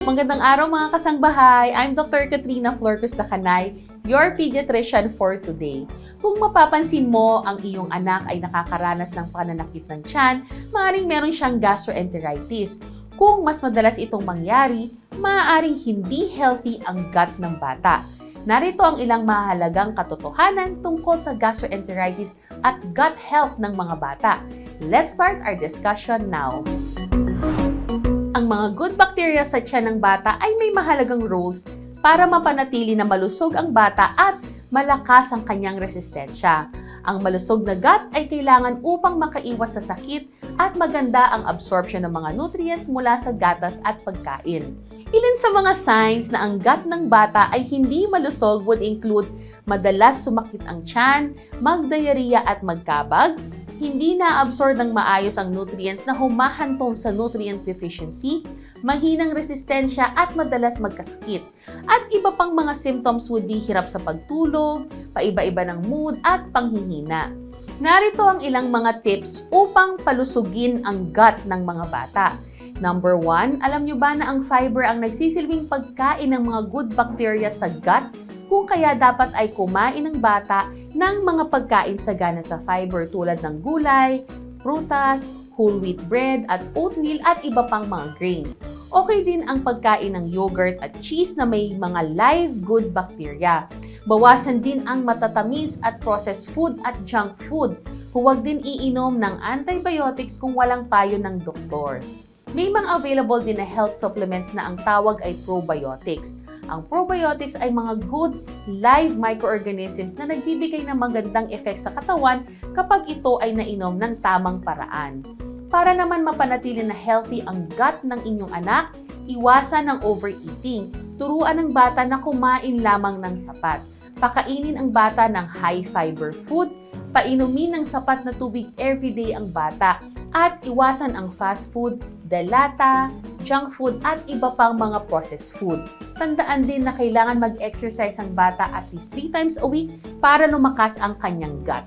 Magandang araw mga kasangbahay! I'm Dr. Katrina Florcus Dacanay, your pediatrician for today. Kung mapapansin mo, ang iyong anak ay nakakaranas ng pananakit ng tiyan, maaaring meron siyang gastroenteritis. Kung mas madalas itong mangyari, maaaring hindi healthy ang gut ng bata. Narito ang ilang mahalagang katotohanan tungkol sa gastroenteritis at gut health ng mga bata. Let's start our discussion now. Ang mga good bacteria sa tiyan ng bata ay may mahalagang roles para mapanatili na malusog ang bata at malakas ang kanyang resistensya. Ang malusog na gut ay kailangan upang makaiwas sa sakit at maganda ang absorption ng mga nutrients mula sa gatas at pagkain. Ilan sa mga signs na ang gut ng bata ay hindi malusog would include madalas sumakit ang tiyan, magdiarrhea at magkabag, hindi na-absorb ng maayos ang nutrients na humahantong sa nutrient deficiency, mahinang resistensya at madalas magkasakit. At iba pang mga symptoms would be hirap sa pagtulog, paiba-iba ng mood at panghihina. Narito ang ilang mga tips upang palusugin ang gut ng mga bata. Number 1, alam nyo ba na ang fiber ang nagsisilbing pagkain ng mga good bacteria sa gut? Kung kaya dapat ay kumain ng bata ng mga pagkain sagana sa fiber tulad ng gulay, prutas, whole wheat bread at oatmeal at iba pang mga grains. Okay din ang pagkain ng yogurt at cheese na may mga live good bacteria. Bawasan din ang matatamis at processed food at junk food. Huwag din iinom ng antibiotics kung walang payo ng doktor. May mga available din na health supplements na ang tawag ay probiotics. Ang probiotics ay mga good live microorganisms na nagbibigay ng magandang effect sa katawan kapag ito ay nainom ng tamang paraan. Para naman mapanatili na healthy ang gut ng inyong anak, iwasan ang overeating. Turuan ng bata na kumain lamang ng sapat. Pakainin ang bata ng high fiber food, painumin ng sapat na tubig everyday ang bata, at iwasan ang fast food, delata, junk food at iba pang mga processed food. Tandaan din na kailangan mag-exercise ang bata at least 3 times a week para lumakas ang kanyang gut.